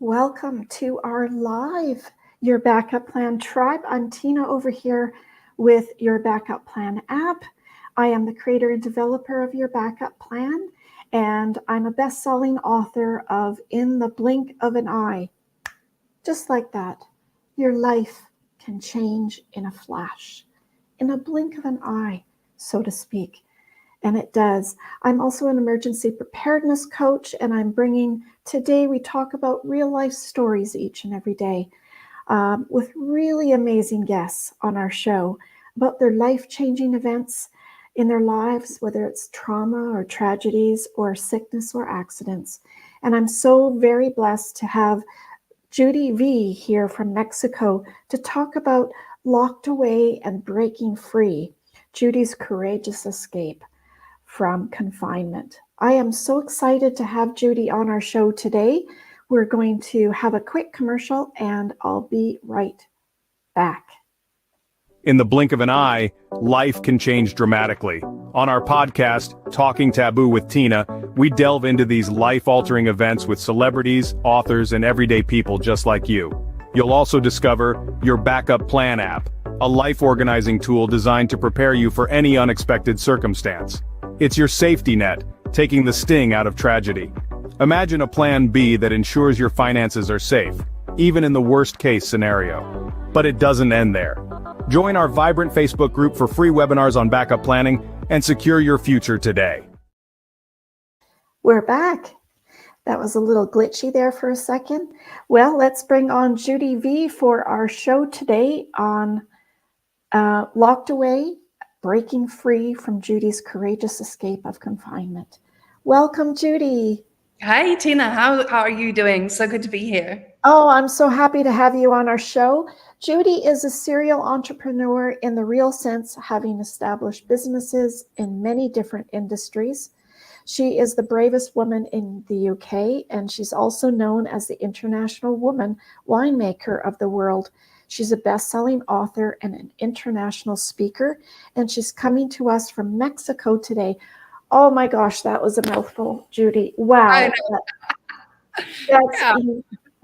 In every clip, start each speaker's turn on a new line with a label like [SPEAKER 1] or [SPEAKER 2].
[SPEAKER 1] Welcome to our live Your Backup Plan Tribe. I'm Tina over here with Your Backup Plan app. I am the creator and developer of Your Backup Plan, and I'm a best-selling author of In the Blink of an Eye. Just like that, your life can change in a flash, in a blink of an eye, so to speak. And it does. I'm also an emergency preparedness coach, and I'm bringing, today we talk about real life stories each and every day with really amazing guests on our show about their life-changing events in their lives, whether it's trauma or tragedies or sickness or accidents. And I'm so very blessed to have Judy V here from Mexico to talk about Locked Away and Breaking Free, Judy's courageous escape from confinement. I am so excited to have Judy on our show today. We're going to have a quick commercial and I'll be right back.
[SPEAKER 2] In the blink of an eye, life can change dramatically. On our podcast, Talking Taboo with Tina, we delve into these life-altering events with celebrities, authors, and everyday people just like you. You'll also discover Your Backup Plan app, a life-organizing tool designed to prepare you for any unexpected circumstance. It's your safety net, taking the sting out of tragedy. Imagine a plan B that ensures your finances are safe, even in the worst-case scenario. But it doesn't end there. Join our vibrant Facebook group for free webinars on backup planning and secure your future today.
[SPEAKER 1] We're back. That was a little glitchy there for a second. Well, let's bring on Judy V for our show today on Locked Away, Breaking Free from Judy's Courageous Escape of Confinement. Welcome, Judy.
[SPEAKER 3] Hi, Tina. How are you doing? So good to be here.
[SPEAKER 1] Oh, I'm so happy to have you on our show. Judy is a serial entrepreneur in the real sense, having established businesses in many different industries. She is the bravest woman in the UK, and she's also known as the International Woman Winemaker of the World. She's a best-selling author and an international speaker, and she's coming to us from Mexico today. Oh my gosh, that was a mouthful, Judy. Wow.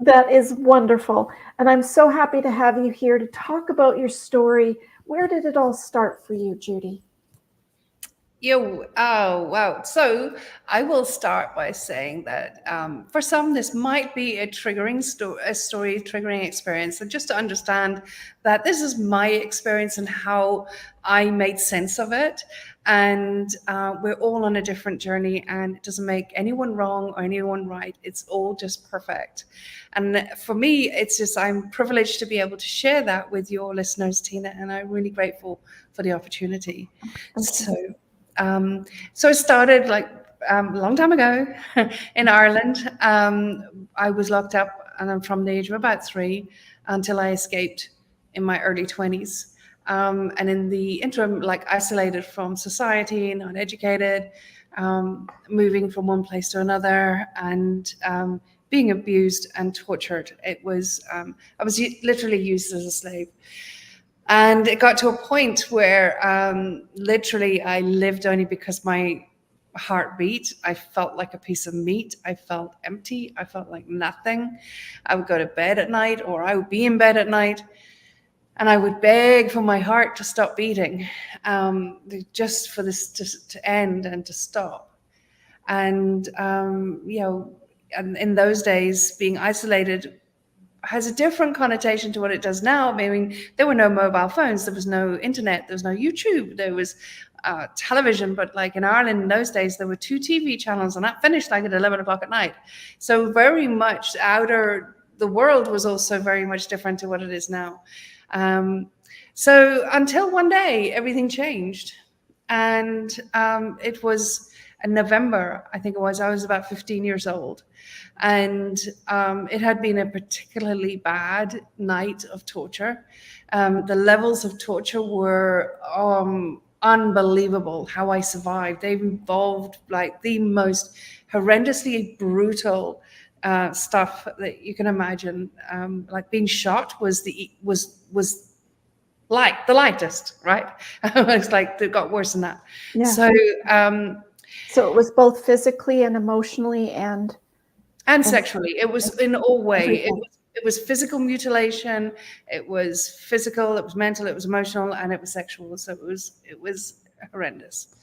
[SPEAKER 1] That is wonderful. And I'm so happy to have you here to talk about your story. Where did it all start for you, Judy?
[SPEAKER 3] Oh, wow. So I will start by saying that for some, this might be a triggering story, triggering experience. And just to understand that this is my experience and how I made sense of it. And we're all on a different journey, and it doesn't make anyone wrong or anyone right. It's all just perfect. And for me, it's just, I'm privileged to be able to share that with your listeners, Tina, and I'm really grateful for the opportunity. Okay. So it started like a long time ago in Ireland. I was locked up, and I'm from the age of about 3 until I escaped in my early 20s. And in the interim, like isolated from society, not educated, moving from one place to another, and being abused and tortured. It was, I was literally used as a slave. And it got to a point where literally I lived only because my heart beat. I felt like a piece of meat. I felt empty. I felt like nothing. I would go to bed at night, or I would be in bed at night, and I would beg for my heart to stop beating, just for this to end and to stop. And, and in those days, being isolated has a different connotation to what it does now. I mean, there were no mobile phones, there was no internet, there was no YouTube, there was television, but like in Ireland in those days, there were 2 TV channels, and that finished like at 11 o'clock at night. So very much the world was also very much different to what it is now. So until one day, everything changed. And it was in November, I think it was, I was about 15 years old. And it had been a particularly bad night of torture. The levels of torture were unbelievable, how I survived. They involved like the most horrendously brutal stuff that you can imagine. Like being shot was the lightest, right? It's like it got worse than that. Yeah.
[SPEAKER 1] So it was both physically and emotionally and
[SPEAKER 3] And sexually, it was in all way.
[SPEAKER 1] Everything.
[SPEAKER 3] It was physical mutilation, it was physical, it was mental, it was emotional, and it was sexual. So it was horrendous.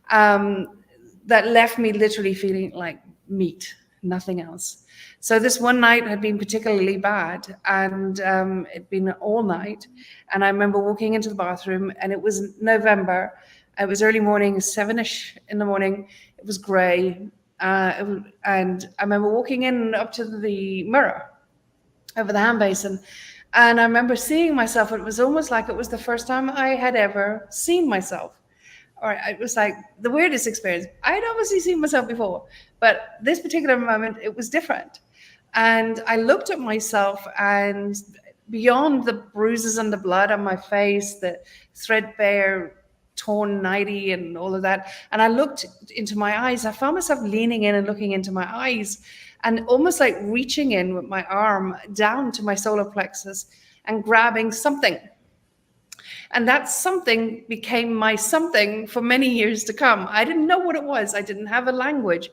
[SPEAKER 3] That left me literally feeling like meat, nothing else. So this one night had been particularly bad, and it'd been all night. And I remember walking into the bathroom, and it was November. It was early morning, 7-ish in the morning. It was grey. And I remember walking in up to the mirror over the hand basin, and I remember seeing myself. It was almost like it was the first time I had ever seen myself. Or it was like the weirdest experience. I had obviously seen myself before, but this particular moment, it was different. And I looked at myself, and beyond the bruises and the blood on my face, the threadbare torn nightie and all of that, and I looked into my eyes, I found myself leaning in and looking into my eyes, and almost like reaching in with my arm down to my solar plexus and grabbing something. And that something became my something for many years to come. I didn't know what it was. I didn't have a language.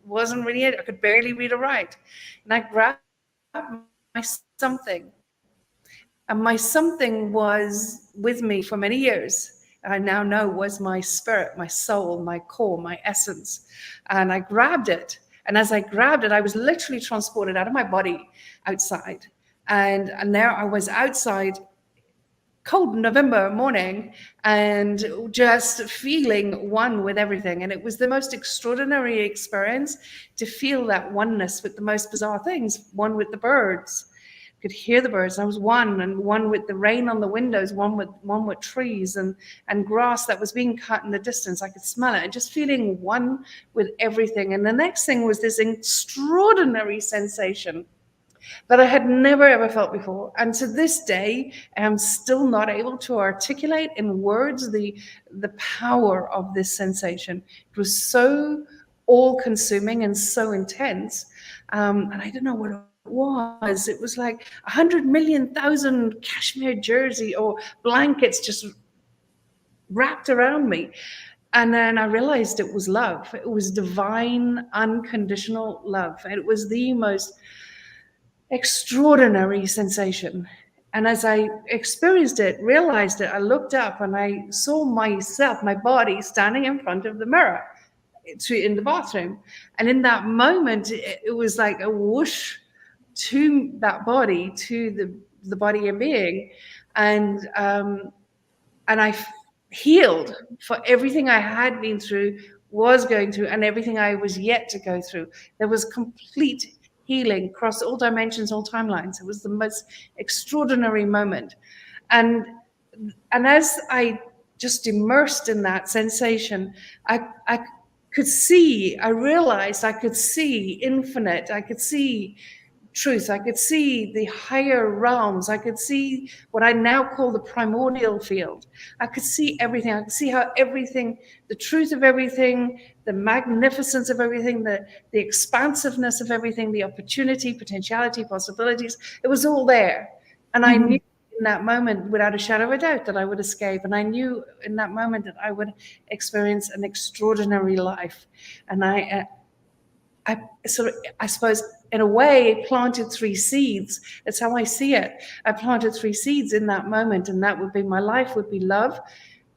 [SPEAKER 3] Wasn't really it. I could barely read or write. And I grabbed my something. And my something was with me for many years. I now know was my spirit, my soul, my core, my essence. And I grabbed it. And as I grabbed it, I was literally transported out of my body outside. And there I was outside, cold November morning, and just feeling one with everything. And it was the most extraordinary experience to feel that oneness with the most bizarre things. One with the birds, could hear the birds. I was one, and one with the rain on the windows, one with trees and grass that was being cut in the distance. I could smell it, and just feeling one with everything. And the next thing was this extraordinary sensation that I had never ever felt before. And to this day, I'm still not able to articulate in words the power of this sensation. It was so all-consuming and so intense. And I don't know what it was. It was like 100,000,000 cashmere jersey or blankets just wrapped around me. And then I realized it was love. It was divine, unconditional love. And it was the most extraordinary sensation. And as I experienced it, realized it, I looked up and I saw myself, my body, standing in front of the mirror in the bathroom. And in that moment, it was like a whoosh to that body, to the body and being. And I healed for everything I had been through, was going through, and everything I was yet to go through. There was complete healing across all dimensions, all timelines. It was the most extraordinary moment. And as I just immersed in that sensation, I realized I could see infinite, I could see truth, I could see the higher realms, I could see what I now call the primordial field. I could see everything. I could see how everything, the truth of everything, the magnificence of everything, the expansiveness of everything, the opportunity, potentiality, possibilities, it was all there. And I knew in that moment, without a shadow of a doubt, that I would escape. And I knew in that moment that I would experience an extraordinary life. And I suppose, in a way, planted 3 seeds. That's how I see it. I planted 3 seeds in that moment, and that would be my life, would be love,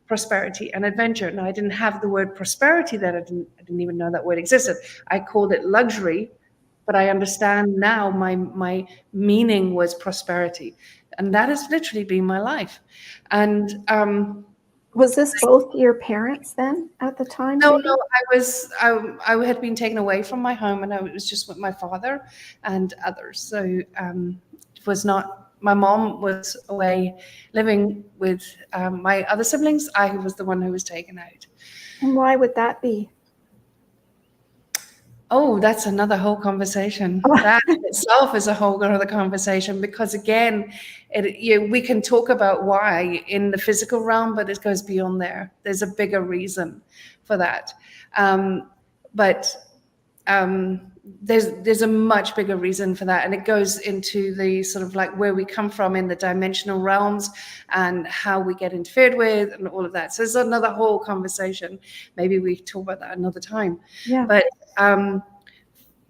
[SPEAKER 3] prosperity, and adventure. Now, I didn't have the word prosperity then. I didn't even know that word existed. I called it luxury, but I understand now my meaning was prosperity. And that has literally been my life. And
[SPEAKER 1] was this both your parents then at the time?
[SPEAKER 3] No, I had been taken away from my home, and I was just with my father and others. So it was not, my mom was away living with my other siblings. I was the one who was taken out.
[SPEAKER 1] And why would that be?
[SPEAKER 3] Oh, that's another whole conversation. That in itself is a whole other conversation, because again, we can talk about why in the physical realm, but it goes beyond there. There's a bigger reason for that. There's a much bigger reason for that, and it goes into the sort of like where we come from in the dimensional realms and how we get interfered with and all of that. So there's another whole conversation. Maybe we talk about that another time.
[SPEAKER 1] Yeah.
[SPEAKER 3] But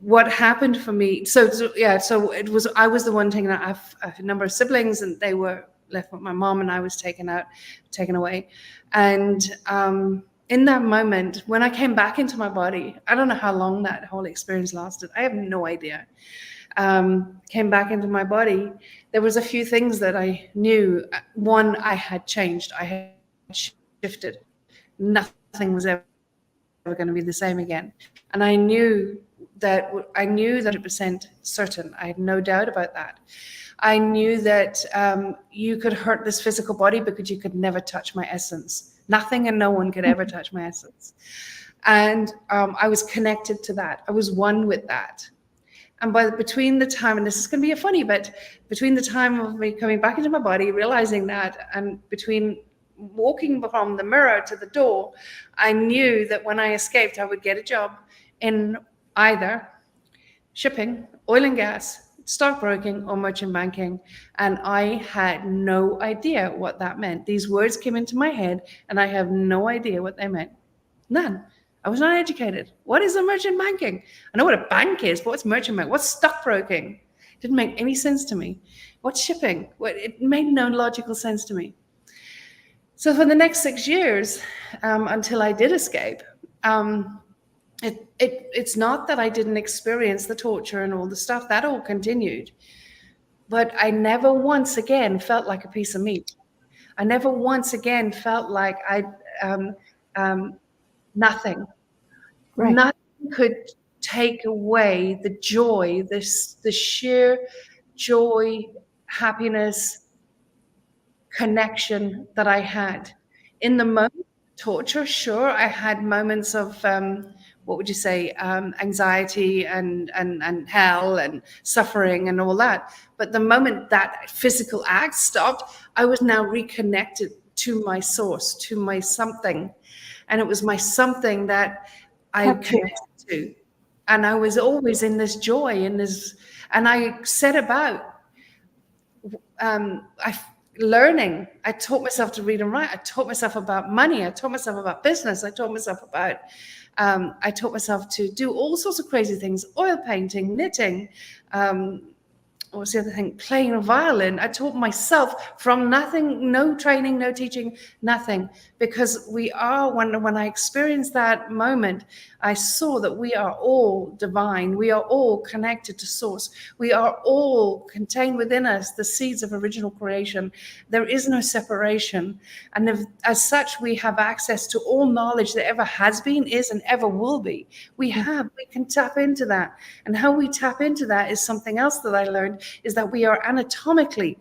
[SPEAKER 3] what happened for me, so it was, I was the one taken out. I have a number of siblings, and they were left with my mom, and I was taken away. And in that moment, when I came back into my body, I don't know how long that whole experience lasted. I have no idea. Came back into my body, there was a few things that I knew. One, I had changed. I had shifted. Nothing was ever going to be the same again. And I knew that 100% certain. I had no doubt about that. I knew that you could hurt this physical body, because you could never touch my essence. Nothing and no one could ever touch my essence. And I was connected to that. I was one with that. And between the time, and this is going to be funny, but between the time of me coming back into my body, realizing that, and between walking from the mirror to the door, I knew that when I escaped, I would get a job in either shipping, oil and gas, stockbroking, or merchant banking. And I had no idea what that meant. These words came into my head, and I have no idea what they meant. None. I was not educated. What is a merchant banking? I know what a bank is, but what's merchant banking? What's stockbroking? It didn't make any sense to me. What's shipping? It made no logical sense to me. So for the next 6 years, until I did escape, it's not that I didn't experience the torture and all the stuff. That all continued. But I never once again felt like a piece of meat. I never once again felt like nothing. Right. Nothing could take away the joy, the sheer joy, happiness, connection that I had. In the moment of torture, sure, I had moments of what would you say, anxiety and hell and suffering and all that. But the moment that physical act stopped, I was now reconnected to my source, to my something. And it was my something that I connected to. And I was always in this joy, and I set about learning. I taught myself to read and write. I taught myself about money. I taught myself about business. I taught myself to do all sorts of crazy things: oil painting, knitting, what was the other thing? Playing a violin. I taught myself from nothing, no training, no teaching, nothing. Because when I experienced that moment, I saw that we are all divine. We are all connected to source. We are all contained within us the seeds of original creation. There is no separation. And as such, we have access to all knowledge that ever has been, is, and ever will be. We can tap into that. And how we tap into that is something else that I learned, is that we are anatomically,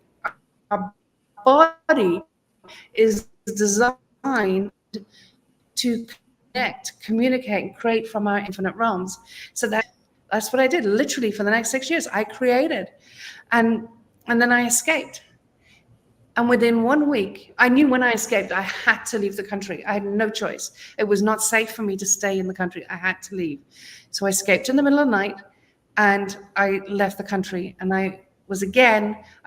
[SPEAKER 3] our body is designed to connect, communicate, and create from our infinite realms. So that's what I did. Literally for the next 6 years, I created, and then I escaped. And within 1 week, I knew when I escaped, I had to leave the country. I had no choice. It was not safe for me to stay in the country. I had to leave. So I escaped in the middle of the night, and I left the country. And I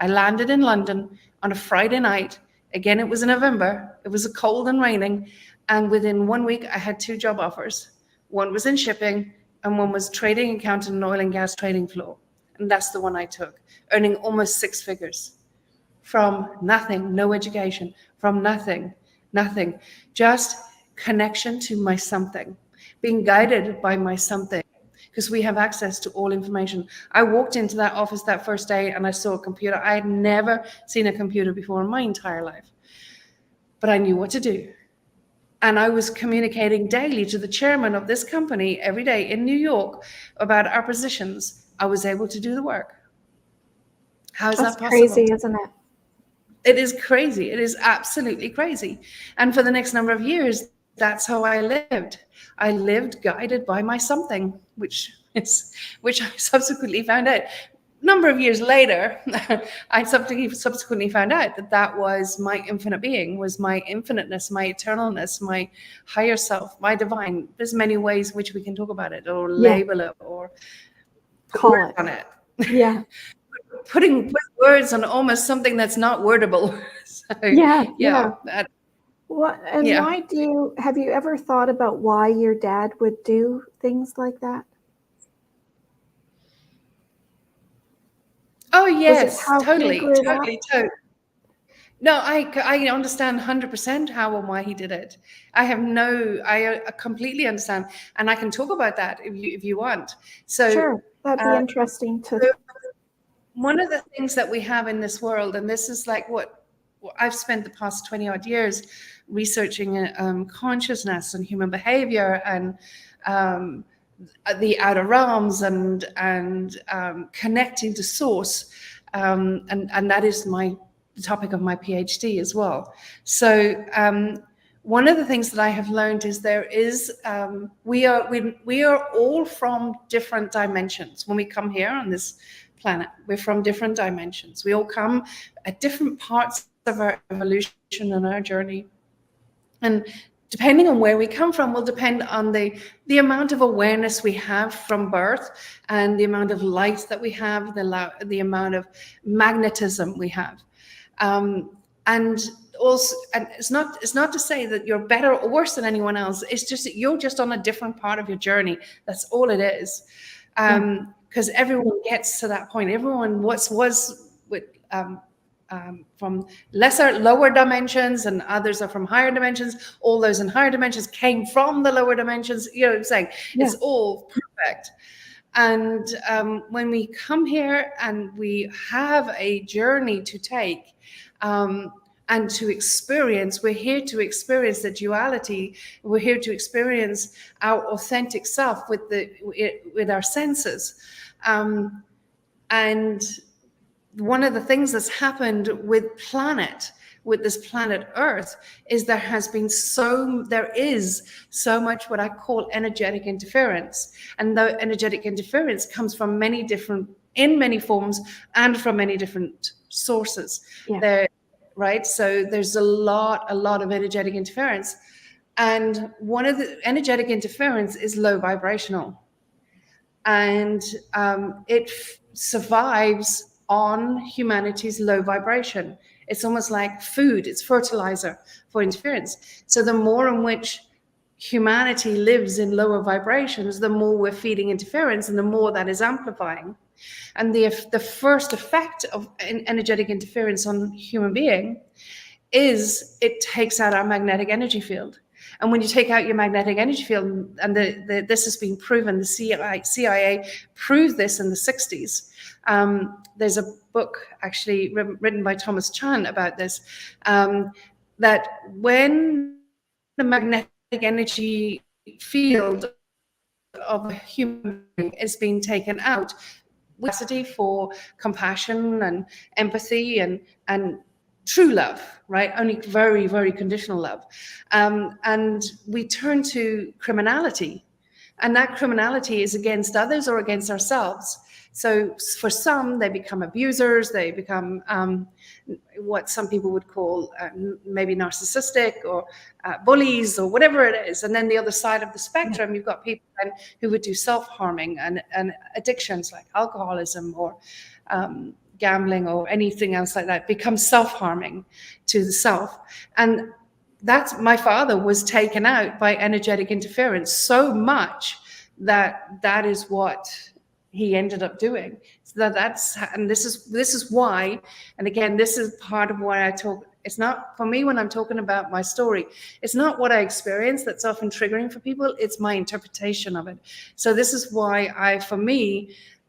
[SPEAKER 3] landed in London on a Friday night. Again, it was in November. It was cold and raining. And within 1 week, I had 2 job offers. One was in shipping, and one was trading accountant in oil and gas trading floor. And that's the one I took, earning almost 6 figures from nothing, no education, from nothing, just connection to my something, being guided by my something, because we have access to all information. I walked into that office that first day and I saw a computer. I had never seen a computer before in my entire life, but I knew what to do. And I was communicating daily to the chairman of this company every day in New York about our positions. I was able to do the work. How is that possible?
[SPEAKER 1] That's crazy, isn't it?
[SPEAKER 3] It is crazy. It is absolutely crazy. And for the next number of years, that's how I lived. I lived guided by my something, which I subsequently found out. A number of years later, I subsequently found out that was my infinite being, was my infiniteness, my eternalness, my higher self, my divine. There's many ways in which we can talk about it, or label it, or put words on it.
[SPEAKER 1] Yeah.
[SPEAKER 3] Putting words on almost something that's not wordable. So,
[SPEAKER 1] Have you ever thought about why your dad would do things like that? Was it
[SPEAKER 3] yes,
[SPEAKER 1] how he
[SPEAKER 3] totally,
[SPEAKER 1] grew up?
[SPEAKER 3] totally, totally. No, I understand 100% how and why he did it. I completely understand, and I can talk about that if you want. So,
[SPEAKER 1] Sure, that'd be
[SPEAKER 3] uh,
[SPEAKER 1] interesting to.
[SPEAKER 3] so one of the things that we have in this world, and this is like what I've spent the past 20 odd years researching consciousness and human behavior and um, the outer realms and connecting to source, and that is the topic of my PhD as well. So one of the things that I have learned is we are all from different dimensions. When we come here on this planet, we're from different dimensions. We all come at different parts of our evolution and our journey. And depending on where we come from will depend on the amount of awareness we have from birth and the amount of light that we have, the amount of magnetism we have. And also, and it's not to say that you're better or worse than anyone else. It's just that you're just on a different part of your journey. That's all it is. Because everyone gets to that point. Everyone was with from lower dimensions, and others are from higher dimensions. All those in higher dimensions came from the lower dimensions. You know what I'm saying?
[SPEAKER 1] Yeah.
[SPEAKER 3] It's all perfect. And when we come here and we have a journey to take and to experience, we're here to experience the duality. We're here to experience our authentic self with our senses. And one of the things that's happened with this planet Earth is there is so much what I call energetic interference. And the energetic interference comes from in many forms and from many different sources.
[SPEAKER 1] Yeah.
[SPEAKER 3] Right? So there's a lot of energetic interference. And one of the energetic interference is low vibrational. And it survives on humanity's low vibration. It's almost like food, it's fertilizer for interference. So the more in which humanity lives in lower vibrations, the more we're feeding interference and the more that is amplifying. And the first effect of energetic interference on human being is it takes out our magnetic energy field. And when you take out your magnetic energy field, and this has been proven, the CIA proved this in the 60s. There's a book actually written by Thomas Chan about this, that when the magnetic energy field of a human being is being taken out, capacity for compassion and empathy and true love, right? Only very, very conditional love. And we turn to criminality. And that criminality is against others or against ourselves. So for some, they become abusers, they become what some people would call maybe narcissistic or bullies or whatever it is. And then the other side of the spectrum, you've got people who would do self-harming and addictions like alcoholism or gambling or anything else like that, become self-harming to the self. And my father was taken out by energetic interference so much that is what he ended up doing. So this is why, and again, this is part of why I talk. It's not for me when I'm talking about my story, it's not what I experienced that's often triggering for people, it's my interpretation of it. So this is why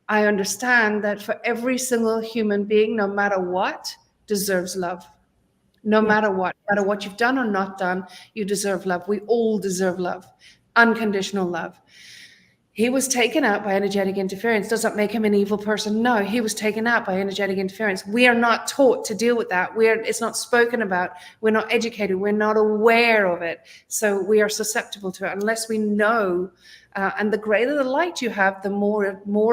[SPEAKER 3] I understand that for every single human being, no matter what, deserves love. No matter what you've done or not done, you deserve love. We all deserve love, unconditional love. He was taken out by energetic interference. Does that make him an evil person? No, he was taken out by energetic interference. We are not taught to deal with that. It's not spoken about. We're not educated. We're not aware of it. So we are susceptible to it unless we know. And the greater the light you have, the more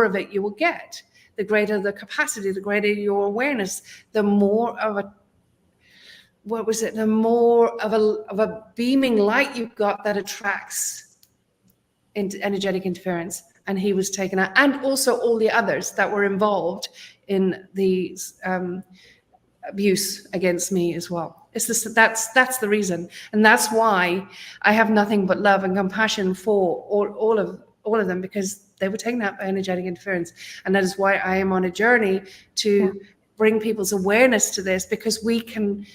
[SPEAKER 3] of it you will get. The greater the capacity, the greater your awareness, the more of a beaming light you've got that attracts into energetic interference. And he was taken out, and also all the others that were involved in the abuse against me as well. That's the reason, and that's why I have nothing but love and compassion for all of them, because They were taken out by energetic interference. And that is why I am on a journey to bring people's awareness to this, because we can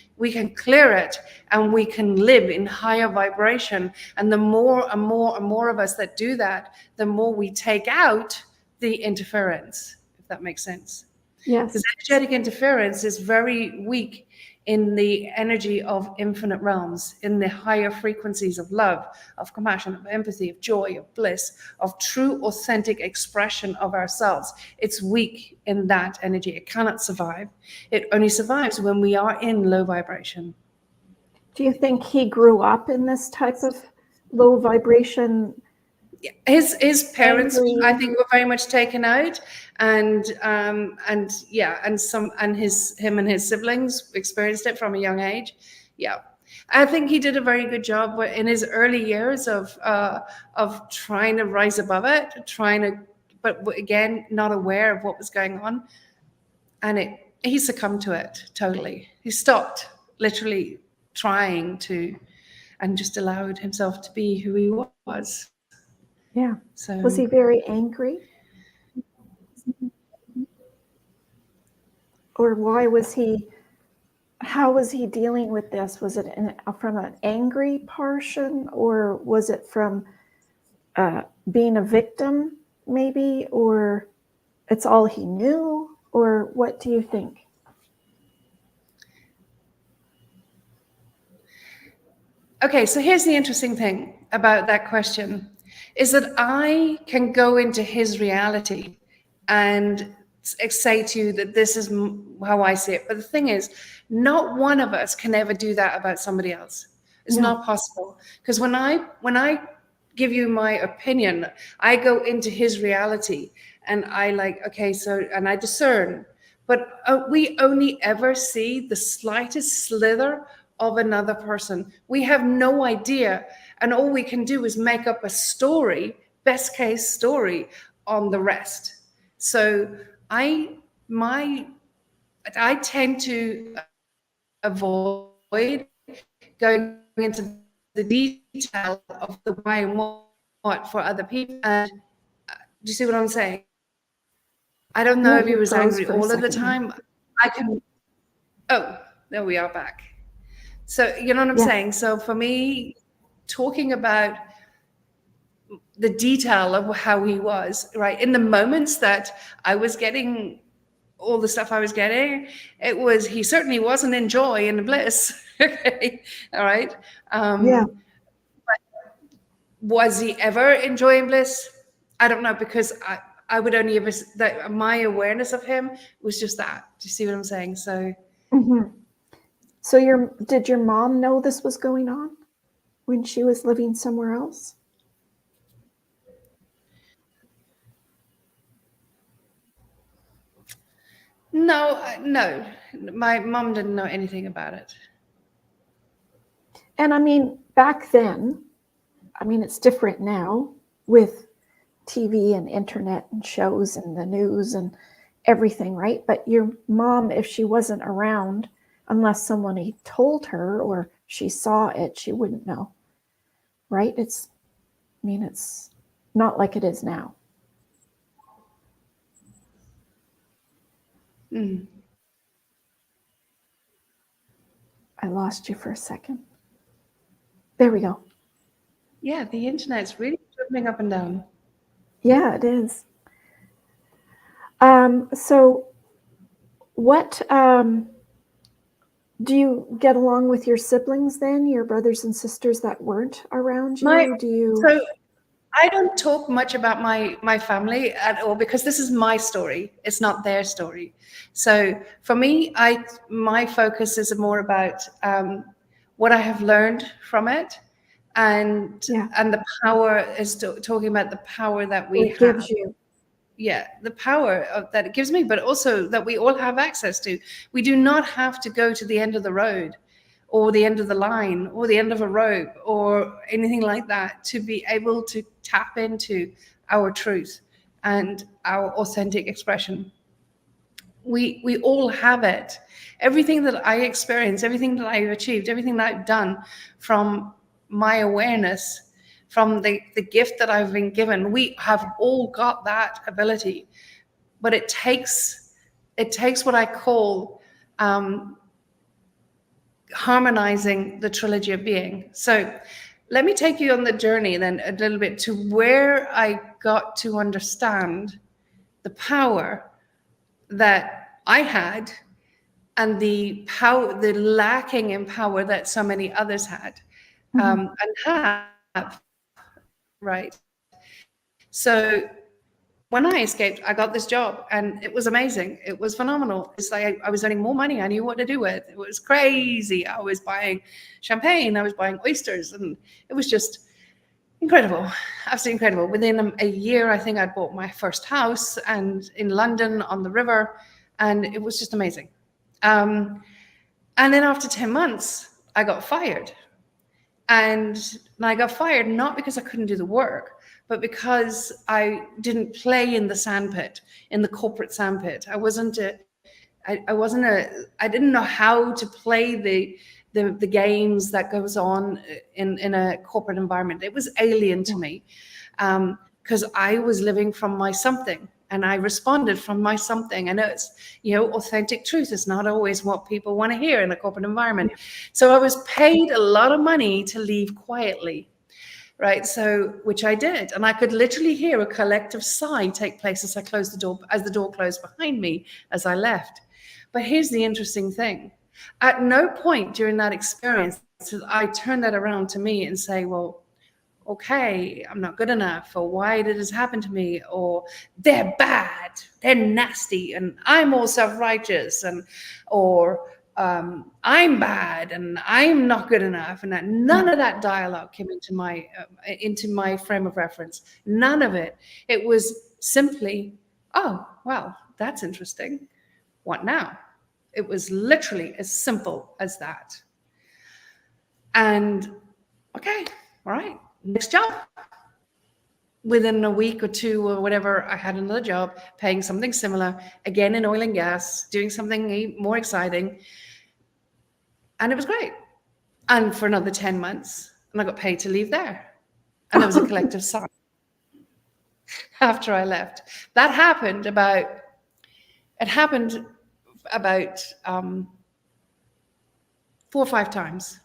[SPEAKER 3] clear it and we can live in higher vibration. And the more and more and more of us that do that, the more we take out the interference, if that makes sense.
[SPEAKER 1] Yes.
[SPEAKER 3] Because energetic interference is very weak in the energy of infinite realms, in the higher frequencies of love, of compassion, of empathy, of joy, of bliss, of true authentic expression of ourselves. It's weak in that energy. It cannot survive. It only survives when we are in low vibration.
[SPEAKER 1] Do you think he grew up in this type of low vibration?
[SPEAKER 3] His parents,
[SPEAKER 1] Angry.
[SPEAKER 3] I think, were very much taken out, and him and his siblings experienced it from a young age. Yeah, I think he did a very good job in his early years of trying to rise above it, but again, not aware of what was going on, and he succumbed to it totally. He stopped literally trying to, and just allowed himself to be who he was.
[SPEAKER 1] Yeah.
[SPEAKER 3] So
[SPEAKER 1] Was he very angry? Or how was he dealing with this? Was it from an angry portion, or was it from being a victim maybe, or it's all he knew, or what do you think?
[SPEAKER 3] Okay, so here's the interesting thing about that question, is that I can go into his reality and say to you that this is how I see it. But the thing is, not one of us can ever do that about somebody else. It's not possible. Because when I give you my opinion, I go into his reality and and I discern. But we only ever see the slightest slither of another person. We have no idea. And all we can do is make up a story, best case story, on the rest. So I tend to avoid going into the detail of the why and what for other people. And do you see what I'm saying? I don't know if he was angry all of the time. I can. Oh, there we are back. So you know what I'm saying? So for me, talking about the detail of how he was, right, in the moments that I was getting all the stuff I was getting, he certainly wasn't in joy and bliss. Okay, all right. But was he ever enjoying bliss? I don't know, because I would only ever, that my awareness of him was just that. Do you see what I'm saying? So.
[SPEAKER 1] Mm-hmm. So did your mom know this was going on when she was living somewhere else?
[SPEAKER 3] No, my mom didn't know anything about it.
[SPEAKER 1] And I mean, back then, it's different now with TV and internet and shows and the news and everything, right? But your mom, if she wasn't around, unless someone told her or she saw it, she wouldn't know, right? It's not like it is now.
[SPEAKER 3] Mm.
[SPEAKER 1] I lost you for a second. There we go.
[SPEAKER 3] Yeah, the internet's really jumping up and down.
[SPEAKER 1] Yeah, it is. So what do you get along with your siblings then, your brothers and sisters that weren't around you?
[SPEAKER 3] So I don't talk much about my family at all, because this is my story. It's not their story. So for me, my focus is more about what I have learned from it, and the power is talking about the power that we have.
[SPEAKER 1] Gives you.
[SPEAKER 3] Yeah, the power that it gives me, but also that we all have access to. We do not have to go to the end of the road, or the end of the line, or the end of a rope, or anything like that, to be able to tap into our truth and our authentic expression. We all have it. Everything that I experience, everything that I've achieved, everything that I've done from my awareness from the gift that I've been given. We have all got that ability, but it takes what I call harmonizing the trilogy of being. So let me take you on the journey then a little bit to where I got to understand the power that I had and the lacking in power that so many others had, and have, right? So when I escaped, I got this job and it was amazing. It was phenomenal. It's like I was earning more money I knew what to do with. It was crazy. I was buying champagne, I was buying oysters, and it was just incredible, absolutely incredible. Within a year, I think I'd bought my first house and in London on the river, and it was just amazing. And then after 10 months, I got fired. And I got fired not because I couldn't do the work, but because I didn't play in the sandpit, in the corporate sandpit. I didn't know how to play the games that goes on in a corporate environment. It was alien to me, because I was living from my something. And I responded from my something. And it's, authentic truth is not always what people want to hear in a corporate environment. So I was paid a lot of money to leave quietly, right? So, which I did. And I could literally hear a collective sigh take place as I closed the door, as the door closed behind me as I left. But here's the interesting thing. At no point during that experience did I turn that around to me and say, well, okay, I'm not good enough, or why did this happen to me, or they're bad, they're nasty, and I'm all self-righteous, or I'm bad and I'm not good enough, and that none of that dialogue came into my frame of reference. None of it. It was simply, oh, well, that's interesting. What now? It was literally as simple as that. And okay, all right. Next job. Within a week or two or whatever, I had another job paying something similar, again in oil and gas, doing something more exciting. And it was great. And for another 10 months, and I got paid to leave there. And there was a collective sigh after I left. That happened about 4 or 5 times.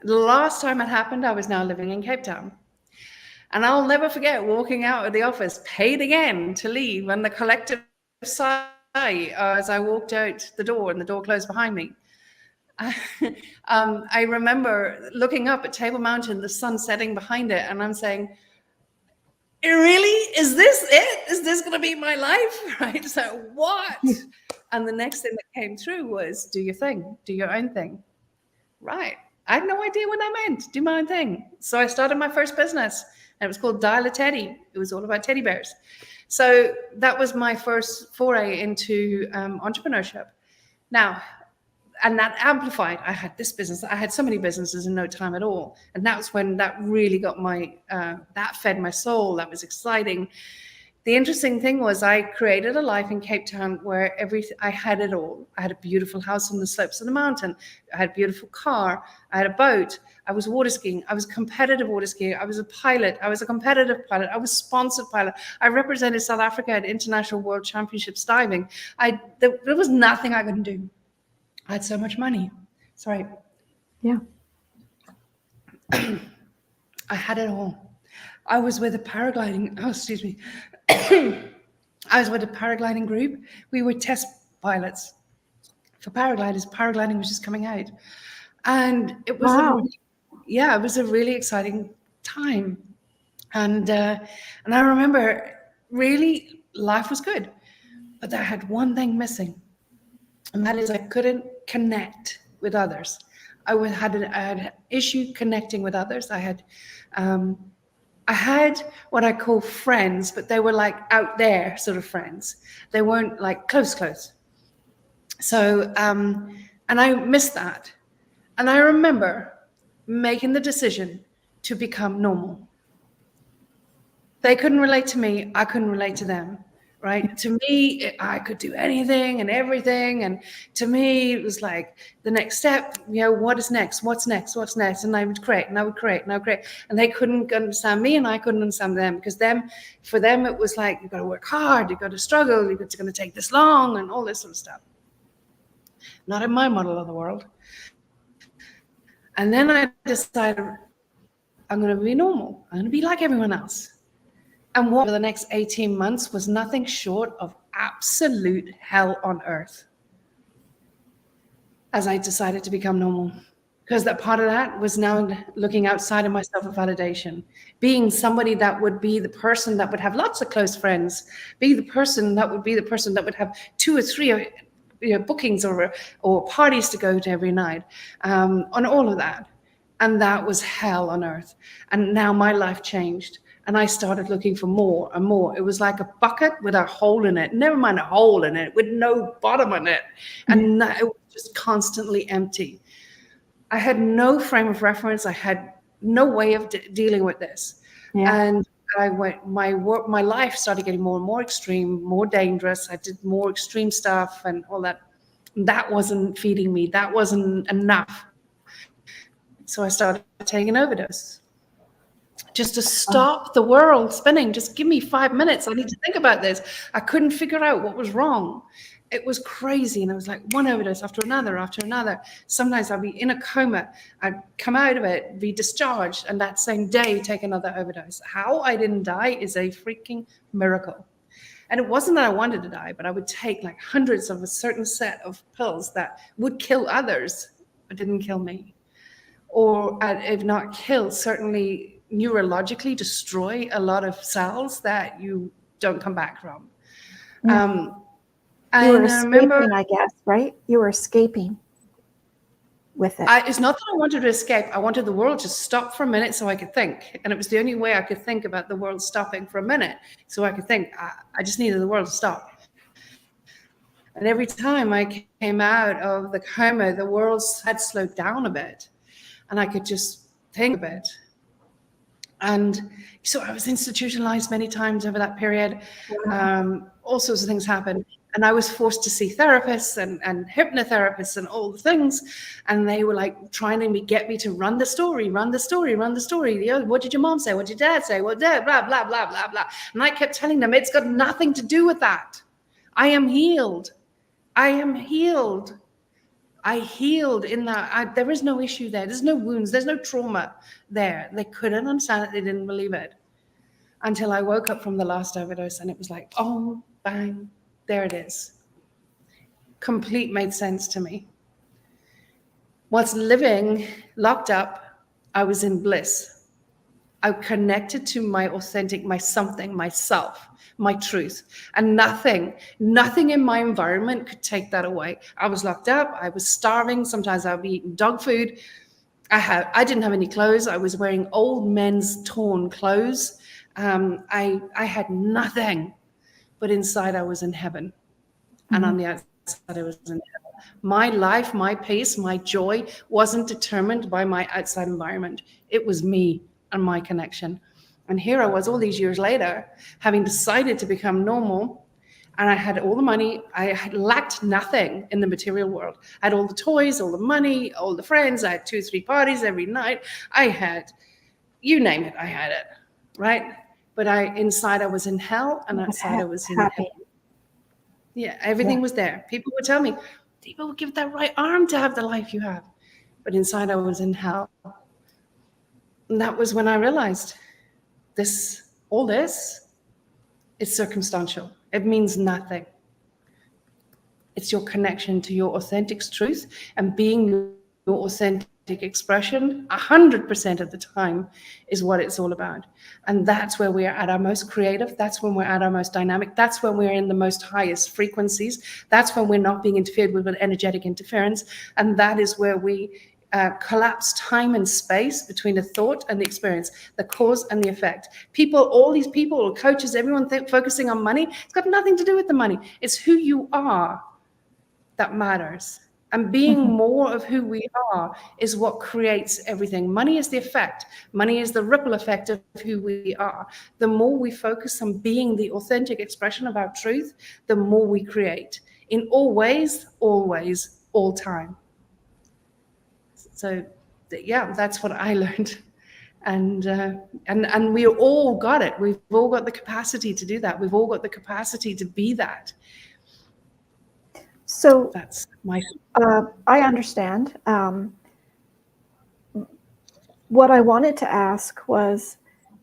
[SPEAKER 3] The last time it happened, I was now living in Cape Town. And I'll never forget walking out of the office, paid again to leave, and the collective sigh as I walked out the door and the door closed behind me. I remember looking up at Table Mountain, the sun setting behind it, and I'm saying, really? Is this it? Is this going to be my life? Right? So what? And the next thing that came through was, do your thing, do your own thing. Right. I had no idea what that meant. Do my own thing. So I started my first business, and it was called Dial a Teddy. It was all about teddy bears. So that was my first foray into entrepreneurship. Now, and that amplified. I had this business. I had so many businesses in no time at all. And that's when that really got that fed my soul. That was exciting. The interesting thing was I created a life in Cape Town where I had it all. I had a beautiful house on the slopes of the mountain. I had a beautiful car. I had a boat. I was water skiing. I was competitive water skiing. I was a pilot. I was a competitive pilot. I was sponsored pilot. I represented South Africa at International World Championships diving. There was nothing I couldn't do. I had so much money. Sorry.
[SPEAKER 1] Yeah.
[SPEAKER 3] I had it all. I was with a paragliding, I was with a paragliding group. We were test pilots for paragliders. Paragliding was just coming out. And it was, it was a really exciting time. And I remember really life was good, but I had one thing missing. And that is I couldn't connect with others. I had an issue connecting with others. I had what I call friends, but they were like out there sort of friends. They weren't like close. So, and I missed that. And I remember making the decision to become normal. They couldn't relate to me. I couldn't relate to them. right? To me, I could do anything and everything. And to me, it was like the next step, what is next? What's next? What's next? And I would create and I would create and I would create. And they couldn't understand me and I couldn't understand them, because for them, it was like, you've got to work hard, you've got to struggle, it's going to take this long and all this sort of stuff. Not in my model of the world. And then I decided, I'm going to be normal. I'm going to be like everyone else. And what for the next 18 months was nothing short of absolute hell on earth, as I decided to become normal. Because that part of that was now looking outside of myself for validation, being somebody that would be the person that would have lots of close friends, be the person that would have 2 or 3 bookings or parties to go to every night, on all of that. And that was hell on earth. And now my life changed. And I started looking for more and more. It was like a bucket with a hole in it. Never mind a hole in it, with no bottom in it. And it was just constantly empty. I had no frame of reference. I had no way of dealing with this. Yeah. And my life started getting more and more extreme, more dangerous. I did more extreme stuff and all that. That wasn't feeding me. That wasn't enough. So I started taking overdose. Just to stop the world spinning. Just give me 5 minutes. I need to think about this. I couldn't figure out what was wrong. It was crazy. And it was like one overdose after another. Sometimes I'd be in a coma. I'd come out of it, be discharged, and that same day take another overdose. How I didn't die is a freaking miracle. And it wasn't that I wanted to die, but I would take like hundreds of a certain set of pills that would kill others, but didn't kill me. Or if not kill, certainly neurologically destroy a lot of cells that you don't come back from.
[SPEAKER 1] You were escaping, I guess, right? You were escaping with it.
[SPEAKER 3] It's not that I wanted to escape. I wanted the world to stop for a minute so I could think. And it was the only way I could think about the world stopping for a minute so I could think. I just needed the world to stop. And every time I came out of the coma, the world had slowed down a bit. And I could just think a bit. And so I was institutionalized many times over that period. All sorts of things happened. And I was forced to see therapists and hypnotherapists and all the things. And they were like trying to get me to run the story. What did your mom say? What did your dad say? Blah, blah, blah, blah, blah. And I kept telling them, it's got nothing to do with that. I am healed. I healed in that. There is no issue there. There's no wounds. There's no trauma there. They couldn't understand it. They didn't believe it until I woke up from the last overdose, and it was like, oh, bang, there it is. Complete made sense to me. Whilst living locked up, I was in bliss. I connected to my authentic, my something, myself, my truth, and nothing in my environment could take that away. I was locked up. I was starving. Sometimes I would be eating dog food. I didn't have any clothes. I was wearing old men's torn clothes. I had nothing, but inside I was in heaven, and on the outside I was in heaven. My life, my peace, my joy wasn't determined by my outside environment. It was me and my connection. And here I was all these years later, having decided to become normal, and I had all the money. I had lacked nothing in the material world. I had all the toys, all the money, all the friends. I had 2 or 3 parties every night. I had, you name it, I had it, right? But inside I was in hell, and outside I was in heaven. Yeah, everything was there. People would tell me, people would give that right arm to have the life you have. But inside I was in hell. And that was when I realized all this is circumstantial. It means nothing. It's your connection to your authentic truth, and being your authentic expression 100% of the time is what it's all about. And that's where we are at our most creative. That's when we're at our most dynamic. That's when we're in the most highest frequencies. That's when we're not being interfered with energetic interference. And that is where we collapse time and space between the thought and the experience, the cause and the effect. All these people, coaches, everyone focusing on money, it's got nothing to do with the money. It's who you are that matters. And being more of who we are is what creates everything. Money is the effect. Money is the ripple effect of who we are. The more we focus on being the authentic expression of our truth, the more we create in all ways, always, all time. So, yeah, that's what I learned. And we all got it. We've all got the capacity to do that. We've all got the capacity to be that.
[SPEAKER 1] So
[SPEAKER 3] that's my.
[SPEAKER 1] I understand. What I wanted to ask was,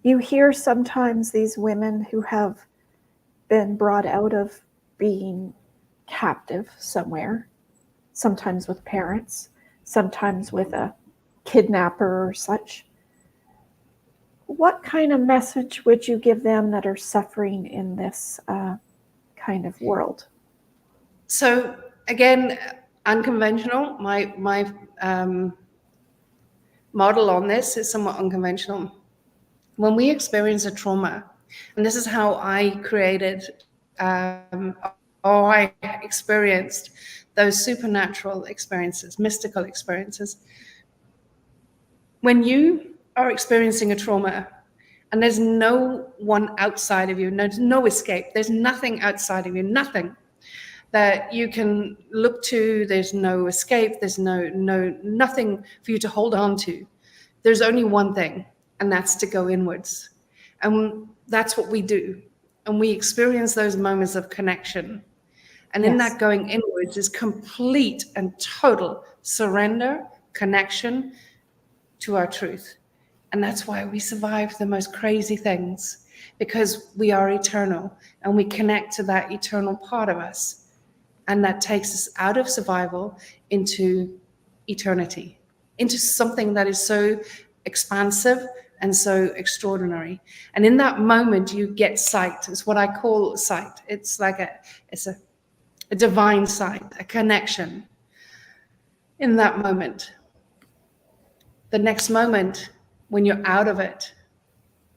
[SPEAKER 1] you hear sometimes these women who have been brought out of being captive somewhere, sometimes with parents, sometimes with a kidnapper or such. What kind of message would you give them that are suffering in this kind of world?
[SPEAKER 3] So again, unconventional. My model on this is somewhat unconventional. When we experience a trauma, and this is how I created or I experienced those supernatural experiences, mystical experiences. When you are experiencing a trauma and there's no one outside of you, no escape, there's nothing outside of you, nothing that you can look to, there's no escape, there's nothing for you to hold on to. There's only one thing, and that's to go inwards. And that's what we do. And we experience those moments of connection. And in that going inwards is complete and total surrender, connection to our truth. And that's why we survive the most crazy things, because we are eternal and we connect to that eternal part of us. And that takes us out of survival into eternity, into something that is so expansive and so extraordinary. And in that moment, you get sight. It's what I call sight. It's like a divine sight, a connection in that moment. The next moment, when you're out of it,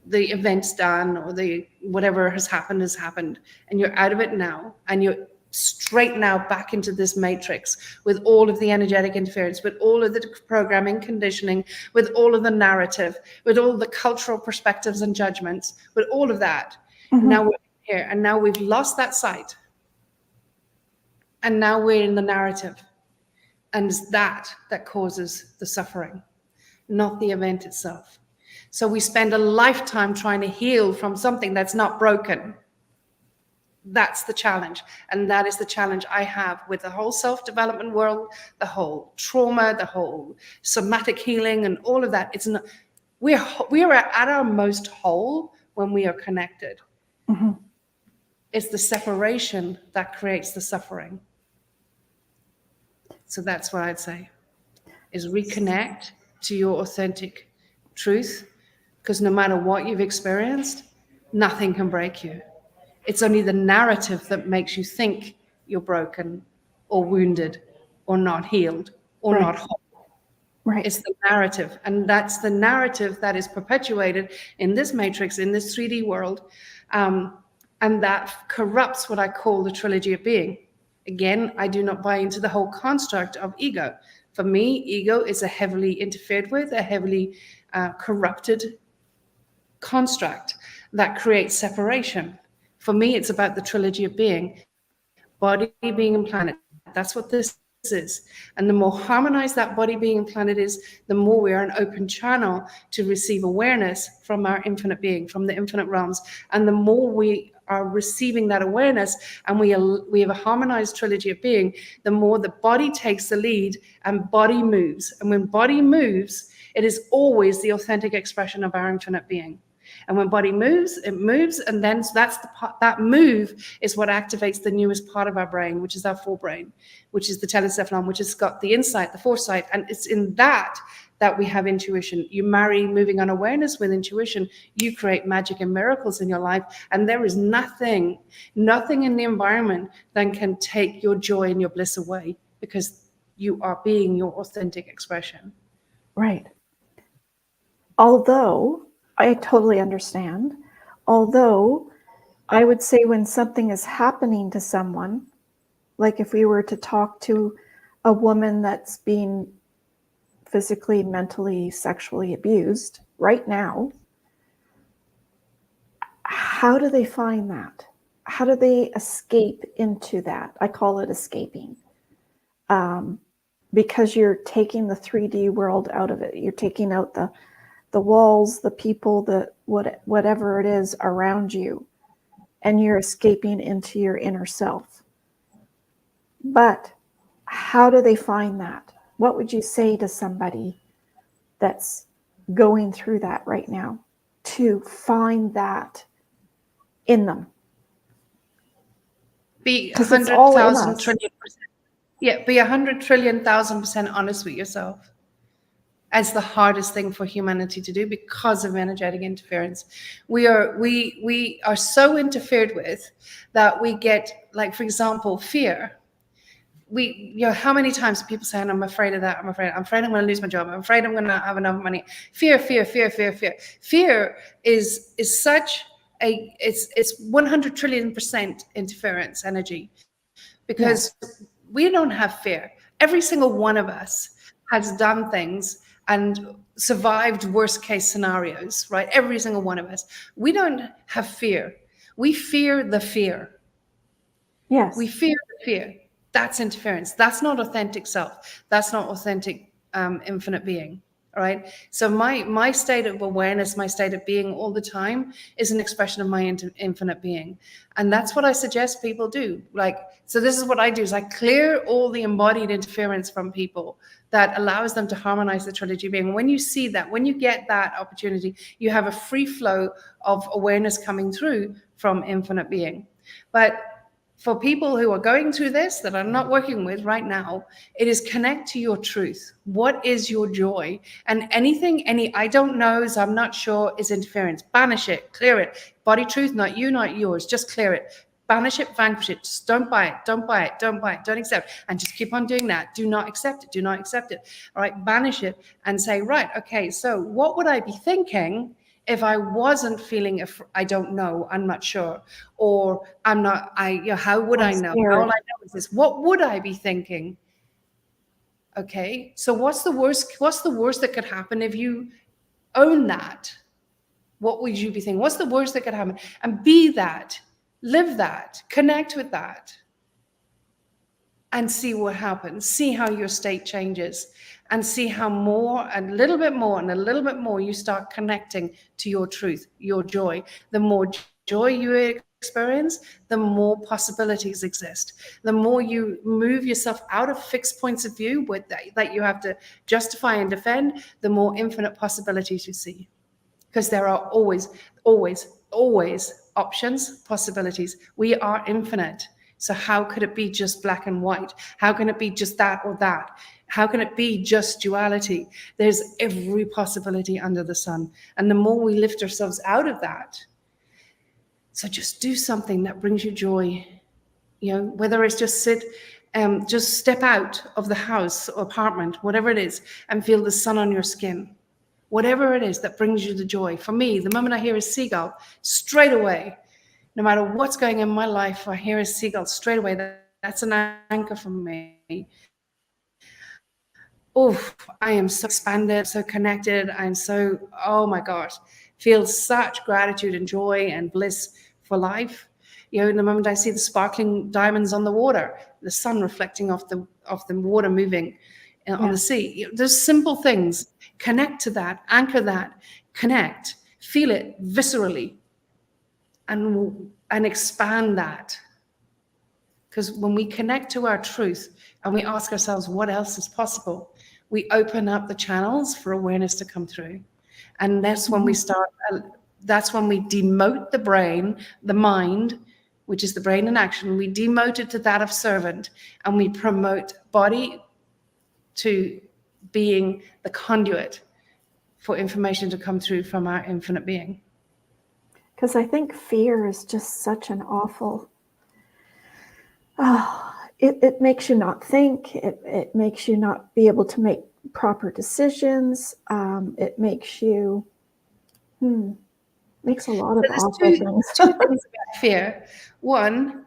[SPEAKER 3] the event's done, or the whatever has happened, and you're out of it now, and you're straight now back into this matrix with all of the energetic interference, with all of the programming, conditioning, with all of the narrative, with all the cultural perspectives and judgments, with all of that. Now we're here, and now we've lost that sight, and now we're in the narrative, and it's that causes the suffering, not the event itself. So we spend a lifetime trying to heal from something that's not broken. That's the challenge. And that is the challenge I have with the whole self-development world, the whole trauma, the whole somatic healing, and all of that. It's not, we are at our most whole when we are connected. It's the separation that creates the suffering. So that's what I'd say, is reconnect to your authentic truth, because no matter what you've experienced, nothing can break you. It's only the narrative that makes you think you're broken or wounded or not healed or not whole.
[SPEAKER 1] Right.
[SPEAKER 3] It's the narrative. And that's the narrative that is perpetuated in this matrix, in this 3D world. And that corrupts what I call the trilogy of being. Again, I do not buy into the whole construct of ego. For me, ego is a heavily interfered with, a heavily corrupted construct that creates separation. For me, it's about the trilogy of being, body, being, and planet. That's what this is. And the more harmonized that body, being, and planet is, the more we are an open channel to receive awareness from our infinite being, from the infinite realms. And the more we are receiving that awareness, and we have a harmonized trilogy of being, the more the body takes the lead and body moves. And when body moves, it is always the authentic expression of our infinite being. And when body moves, it moves, and then that's the part, that move is what activates the newest part of our brain, which is our forebrain, which is the telencephalon, which has got the insight, the foresight, and it's in that we have intuition. You marry moving on awareness with intuition, you create magic and miracles in your life, and there is nothing in the environment that can take your joy and your bliss away, because you are being your authentic expression.
[SPEAKER 1] Right. Although I totally understand. Although I would say when something is happening to someone, like if we were to talk to a woman that's being physically, mentally, sexually abused right now, how do they find that? How do they escape into that? I call it escaping. Because you're taking the 3D world out of it. You're taking out the walls, the people, whatever it is around you, and you're escaping into your inner self. But how do they find that? What would you say to somebody that's going through that right now to find that in them?
[SPEAKER 3] Be
[SPEAKER 1] Because it's all in
[SPEAKER 3] 100,000
[SPEAKER 1] us.
[SPEAKER 3] trillion percent. Yeah, be 100 trillion thousand percent honest with yourself. It's the hardest thing for humanity to do because of energetic interference. We are so interfered with that we get, like, for example, fear. How many times people say, I'm afraid of that, I'm afraid I'm going to lose my job, I'm afraid I'm going to not have enough money. Fear. Fear is such it's 100 trillion percent interference energy, because we don't have fear. Every single one of us has done things and survived worst case scenarios, right? Every single one of us. We don't have fear. We fear the fear.
[SPEAKER 1] Yes.
[SPEAKER 3] We fear the fear. That's interference. That's not authentic self. That's not authentic infinite being. All right. So my state of awareness, my state of being all the time is an expression of my infinite being. And that's what I suggest people do. Like, so this is what I do is I clear all the embodied interference from people that allows them to harmonize the trilogy being. When you see that, when you get that opportunity, you have a free flow of awareness coming through from infinite being. But for people who are going through this that I'm not working with right now, it is connect to your truth. What is your joy? And any I don't knows, I'm not sure is interference. Banish it, clear it. Body truth, not you, not yours. Just clear it. Banish it, vanquish it. Just don't buy it, don't buy it, don't buy it, don't accept it. And just keep on doing that. Do not accept it, do not accept it. All right, banish it and say, right, okay, so what would I be thinking if I wasn't feeling, I don't know, I'm not sure, or I'm not, how would I know?
[SPEAKER 1] Scared.
[SPEAKER 3] All I know is this. What would I be thinking? Okay, so what's the worst that could happen if you own that? What would you be thinking? What's the worst that could happen? And be that, live that, connect with that, and see what happens. See how your state changes, and see how more and a little bit more and a little bit more you start connecting to your truth, your joy. The more joy you experience, the more possibilities exist. The more you move yourself out of fixed points of view that you have to justify and defend, the more infinite possibilities you see. Because there are always options, possibilities. We are infinite. So how could it be just black and white? How can it be just that or that? How can it be just duality? There's every possibility under the sun. And the more we lift ourselves out of that, so just do something that brings you joy, whether it's just just step out of the house or apartment, whatever it is, and feel the sun on your skin. Whatever it is that brings you the joy. For me, the moment I hear a seagull, straight away, no matter what's going on in my life, I hear a seagull straight away. That's an anchor for me. Oh, I am so expanded, so connected. I'm so, oh my gosh, feel such gratitude and joy and bliss for life. The moment I see the sparkling diamonds on the water, the sun reflecting off the water moving on the sea. There's simple things. Connect to that, anchor that, connect, feel it viscerally, and expand that. Because when we connect to our truth and we ask ourselves what else is possible, we open up the channels for awareness to come through. And that's when we start, that's when we demote the brain, the mind, which is the brain in action. We demote it to that of servant, and we promote body to being the conduit for information to come through from our infinite being.
[SPEAKER 1] Because I think fear is just such an awful, it makes you not think, it makes you not be able to make proper decisions, it makes you, makes a lot of awful things.
[SPEAKER 3] Two things about fear. One,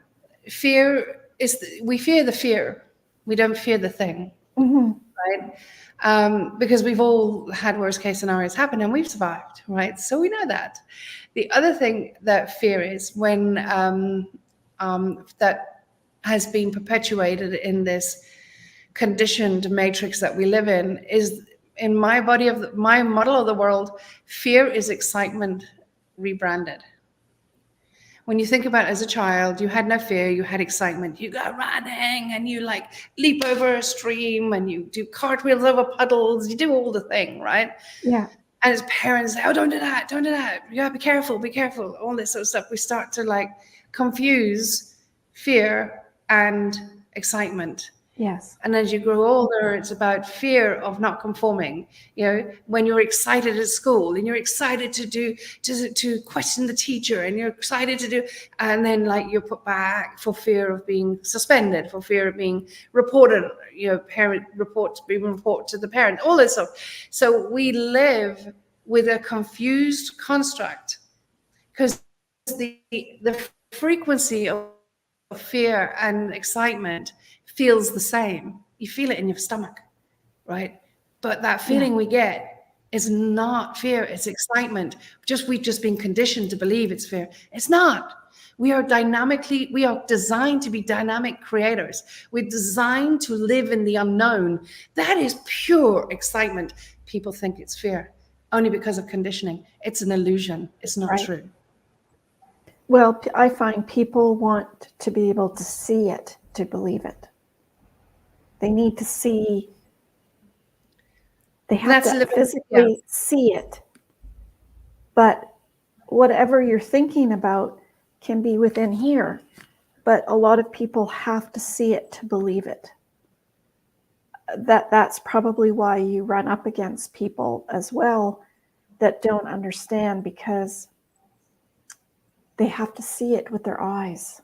[SPEAKER 3] fear is, we fear the fear. We don't fear the thing,
[SPEAKER 1] Mhm.
[SPEAKER 3] right? Because we've all had worst case scenarios happen and we've survived, right? So we know that. The other thing that fear is when that has been perpetuated in this conditioned matrix that we live in is in my my model of the world, fear is excitement rebranded. When you think about it, as a child, you had no fear, you had excitement. You go running and you like leap over a stream and you do cartwheels over puddles, you do all the thing, right?
[SPEAKER 1] Yeah.
[SPEAKER 3] And as parents say, oh, don't do that, don't do that. You gotta be careful, all this sort of stuff. We start to like confuse fear and excitement.
[SPEAKER 1] Yes.
[SPEAKER 3] And as you grow older, it's about fear of not conforming. You know, when you're excited at school and you're excited to question the teacher and you're excited to do, and then like you're put back for fear of being suspended, for fear of being reported, you know, being reported to the parent, all this stuff. So we live with a confused construct because the frequency of fear and excitement feels the same. You feel it in your stomach, right? But that feeling we get is not fear, it's excitement. We've just been conditioned to believe it's fear. It's not. We are designed to be dynamic creators. We're designed to live in the unknown. That is pure excitement. People think it's fear only because of conditioning. It's an illusion. It's not true.
[SPEAKER 1] Well, I find people want to be able to see it to believe it. They need to see, they have to physically see it. But whatever you're thinking about can be within here. But a lot of people have to see it to believe it. That's probably why you run up against people as well that don't understand, because they have to see it with their eyes.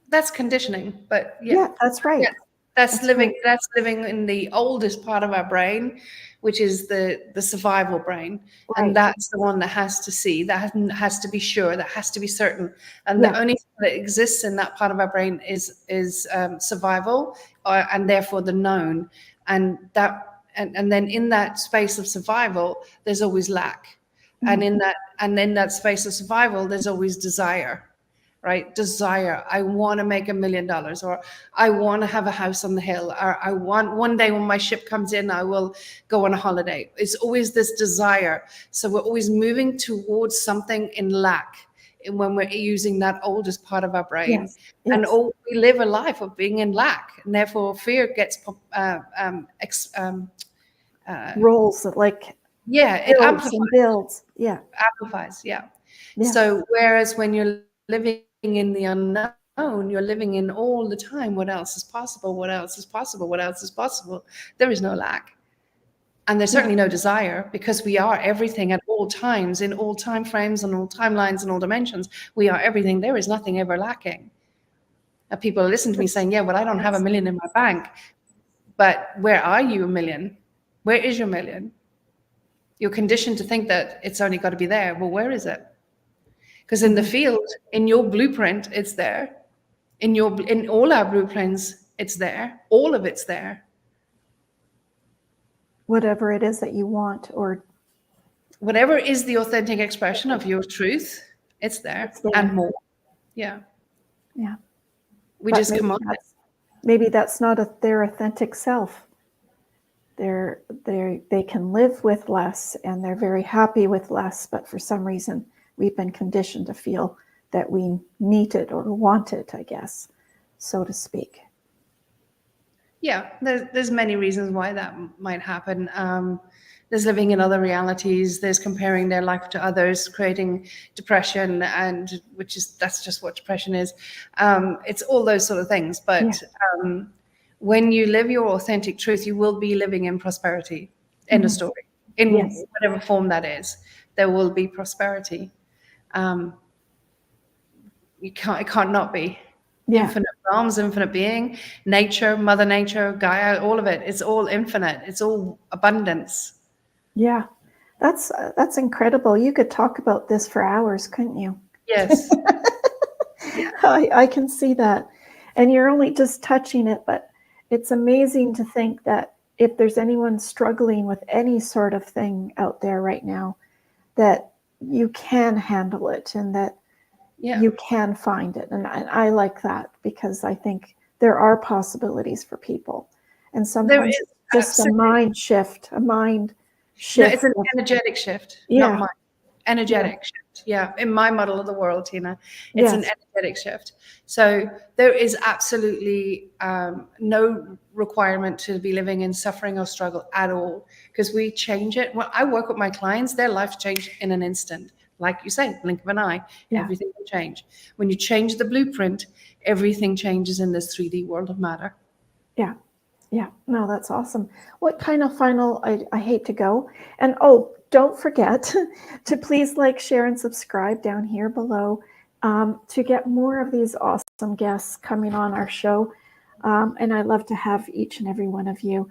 [SPEAKER 3] That's conditioning, but
[SPEAKER 1] yeah, that's right.
[SPEAKER 3] Yeah, that's living in the oldest part of our brain, which is the survival brain. Right. And that's the one that has to see, that has to be sure, that has to be certain. And the only thing that exists in that part of our brain is survival, and therefore the known. And then in that space of survival, there's always lack. Mm-hmm. And in that space of survival, there's always desire. Right? Desire. I want to make $1 million, or I want to have a house on the hill, or I want one day when my ship comes in, I will go on a holiday. It's always this desire. So we're always moving towards something in lack when we're using that oldest part of our brain. Yes. And we live a life of being in lack, and therefore fear gets
[SPEAKER 1] rolls like
[SPEAKER 3] it amplifies.
[SPEAKER 1] And builds.
[SPEAKER 3] Amplifies. So whereas when you're living in the unknown, you're living in all the time, what else is possible, what else is possible, what else is possible. There is no lack. And there's certainly no desire, because we are everything at all times, in all time frames and all timelines and all dimensions. We are everything. There is nothing ever lacking. Now, people listen to me saying, yeah, well, I don't have $1 million in my bank. But where are you $1 million? Where is your $1 million? You're conditioned to think that it's only got to be there. Well, where is it? Because in the field, in your blueprint, it's there. In all our blueprints, it's there. All of it's there.
[SPEAKER 1] Whatever it is that you want, or
[SPEAKER 3] whatever is the authentic expression of your truth, it's there, and more. Yeah. We just come on.
[SPEAKER 1] Maybe that's not their authentic self. They can live with less, and they're very happy with less, but for some reason we've been conditioned to feel that we need it or want it, I guess, so to speak.
[SPEAKER 3] Yeah, there's many reasons why that might happen. There's living in other realities. There's comparing their life to others, creating depression, and that's just what depression is. It's all those sort of things. But when you live your authentic truth, you will be living in prosperity. End of story. In whatever form that is, there will be prosperity. It can't not be. Infinite realms, infinite being, nature, Mother Nature, Gaia, all of it. It's all infinite. It's all abundance.
[SPEAKER 1] Yeah, that's incredible. You could talk about this for hours, couldn't you?
[SPEAKER 3] Yes.
[SPEAKER 1] I can see that. And you're only just touching it, but It's amazing to think that if there's anyone struggling with any sort of thing out there right now, that you can handle it and that you can find it. And I like that, because I think there are possibilities for people. And sometimes it's just a mind shift,
[SPEAKER 3] No, it's an energetic shift, not mine. Energetic shift. Yeah. In my model of the world, Tina, it's an energetic shift. So there is absolutely no requirement to be living in suffering or struggle at all, because we change it. When I work with my clients, their life change in an instant. Like you say, blink of an eye, everything will change. When you change the blueprint, everything changes in this 3D world of matter.
[SPEAKER 1] Yeah. Yeah. No, that's awesome. What kind of final, I hate to go. And don't forget to please like, share, and subscribe down here below to get more of these awesome guests coming on our show. And I love to have each and every one of you.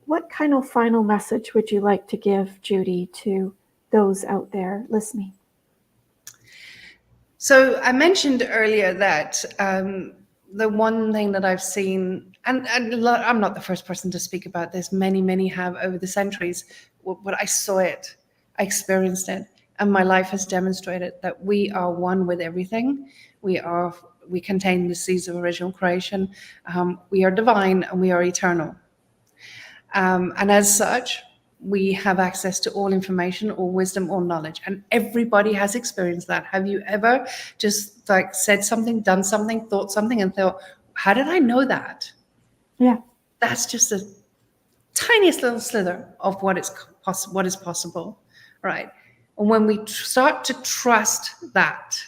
[SPEAKER 1] What kind of final message would you like to give, Judy, to those out there listening?
[SPEAKER 3] So I mentioned earlier that the one thing that I've seen, and I'm not the first person to speak about this, many have over the centuries, but I saw it, I experienced it, and my life has demonstrated that we are one with everything. We contain the seeds of original creation. We are divine and we are eternal. And as such, we have access to all information, all wisdom, all knowledge, and everybody has experienced that. Have you ever just like said something, done something, thought something, and thought, how did I know that?
[SPEAKER 1] Yeah.
[SPEAKER 3] That's just a tiniest little slither of what is possible, right? And when we start to trust that,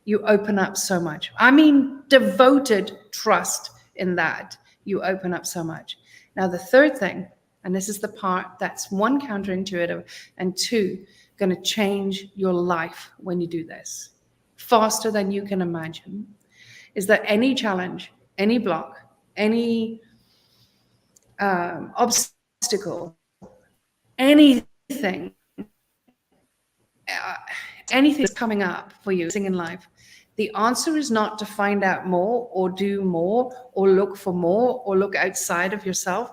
[SPEAKER 3] you open up so much. I mean, devoted trust in that, you open up so much. Now, the third thing, and this is the part that's one, counterintuitive, and two, going to change your life when you do this faster than you can imagine, is that any challenge, any block, any obstacle, anything that's coming up for you in life, the answer is not to find out more or do more or look for more or look outside of yourself.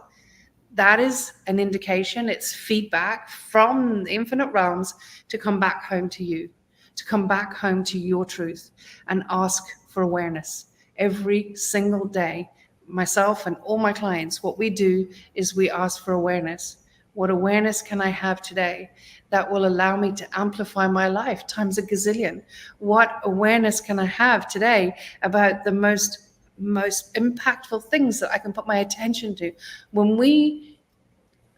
[SPEAKER 3] That is an indication, it's feedback from the infinite realms to come back home to you, to come back home to your truth and ask for awareness. Every single day, myself and all my clients, what we do is we ask for awareness. What awareness can I have today that will allow me to amplify my life times a gazillion? What awareness can I have today about the most impactful things that I can put my attention to? When we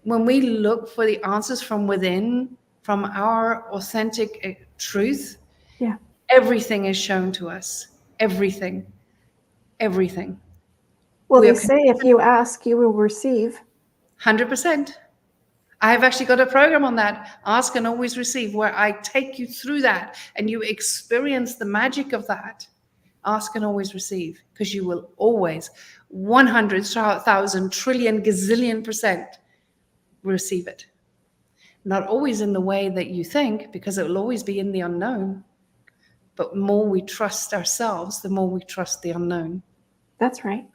[SPEAKER 3] look for the answers from within, from our authentic truth, everything is shown to us. Everything.
[SPEAKER 1] Well, they say if you ask, you will receive.
[SPEAKER 3] 100%. I have actually got a program on that, Ask and Always Receive, where I take you through that and you experience the magic of that. Ask and always receive, because you will always 100,000 trillion gazillion % receive it. Not always in the way that you think, because it will always be in the unknown. But the more we trust ourselves, the more we trust the unknown.
[SPEAKER 1] That's right.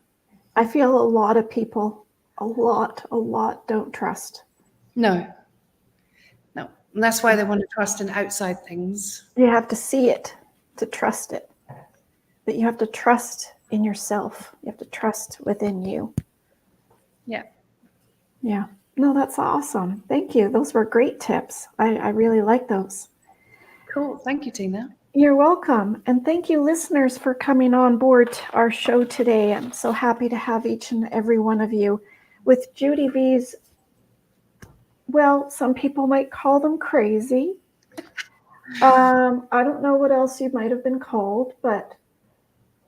[SPEAKER 1] I feel a lot of people, a lot don't trust.
[SPEAKER 3] No. And that's why they want to trust in outside things.
[SPEAKER 1] You have to see it to trust it. But you have to trust in yourself. You have to trust within you.
[SPEAKER 3] Yeah.
[SPEAKER 1] Yeah. No, that's awesome. Thank you. Those were great tips. I really like those.
[SPEAKER 3] Cool. Thank you, Tina.
[SPEAKER 1] You're welcome. And thank you, listeners, for coming on board our show today. I'm so happy to have each and every one of you with Judy V's, well, some people might call them crazy. I don't know what else you might have been called, but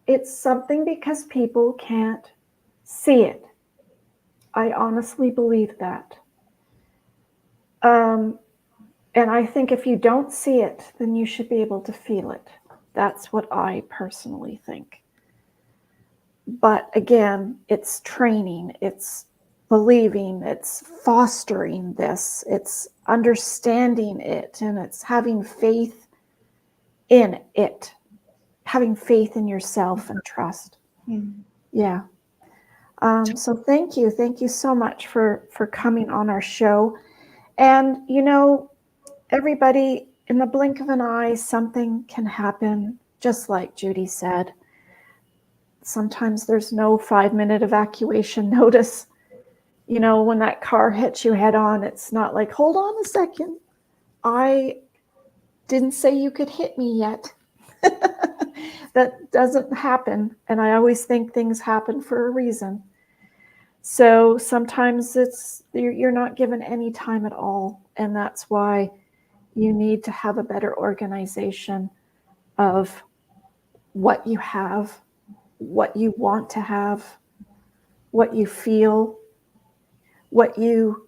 [SPEAKER 1] it's something because people can't see it. I honestly believe that. And I think if you don't see it, then you should be able to feel it. That's what I personally think. But again, it's training, it's believing, it's fostering this, it's understanding it, and it's having faith in it, having faith in yourself and trust. Yeah. So thank you. Thank you so much for coming on our show. And, you know, everybody, in the blink of an eye, something can happen, just like Judy said. Sometimes there's no 5-minute evacuation notice. You know, when that car hits you head on, it's not like, hold on a second. I didn't say you could hit me yet. That doesn't happen. And I always think things happen for a reason. So sometimes you're not given any time at all. And that's why you need to have a better organization of what you have, what you want to have, what you feel, what you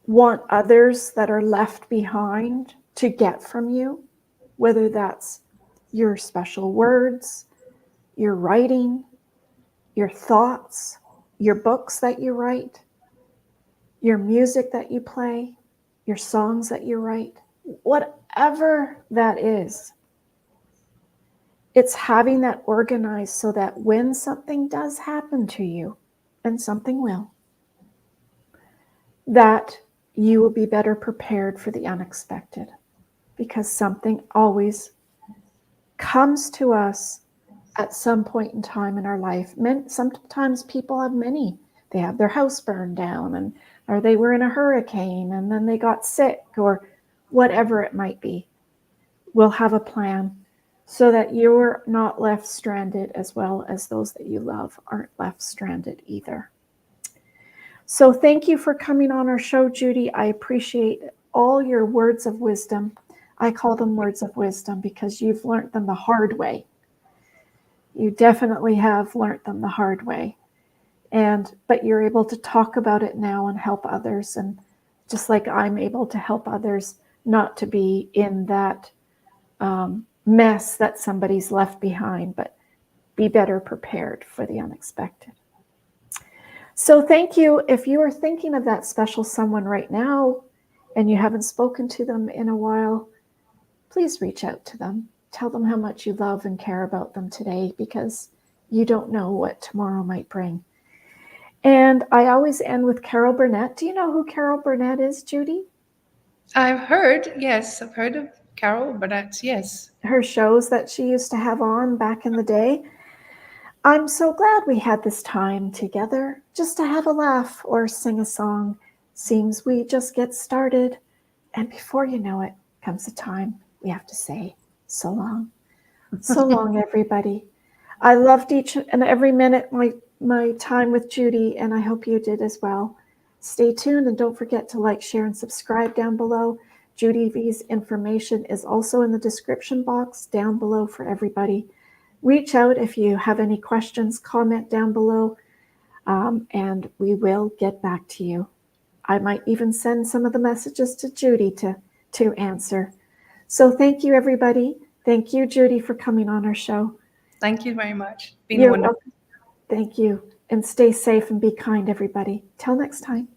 [SPEAKER 1] want others that are left behind to get from you, whether that's your special words, your writing, your thoughts, your books that you write, your music that you play, your songs that you write, whatever that is. It's having that organized so that when something does happen to you, and something will, that you will be better prepared for the unexpected, because something always comes to us at some point in time in our life. Sometimes people have many. They have their house burned down, or they were in a hurricane and then they got sick, or whatever it might be. We'll have a plan so that you're not left stranded, as well as those that you love aren't left stranded either. So thank you for coming on our show, Judy. I appreciate all your words of wisdom. I call them words of wisdom because you've learned them the hard way. You definitely have learned them the hard way. But you're able to talk about it now and help others. And just like I'm able to help others not to be in that mess that somebody's left behind, but be better prepared for the unexpected. So thank you. If you are thinking of that special someone right now and you haven't spoken to them in a while, please reach out to them. Tell them how much you love and care about them today, because you don't know what tomorrow might bring. And I always end with Carol Burnett. Do you know who Carol Burnett is, Judy?
[SPEAKER 3] I've heard of Carol Burnett, yes.
[SPEAKER 1] Her shows that she used to have on back in the day. I'm so glad we had this time together just to have a laugh or sing a song. Seems we just get started, and before you know it comes a time we have to say so long. So long, everybody. I loved each and every minute my time with Judy, and I hope you did as well. Stay tuned and don't forget to like, share, and subscribe down below. Judy V's information is also in the description box down below for everybody. Reach out if you have any questions, comment down below, and we will get back to you. I might even send some of the messages to Judy to answer. So thank you, everybody. Thank you, Judy, for coming on our show.
[SPEAKER 3] Thank you very much.
[SPEAKER 1] You're welcome. Thank you. And stay safe and be kind, everybody. Till next time.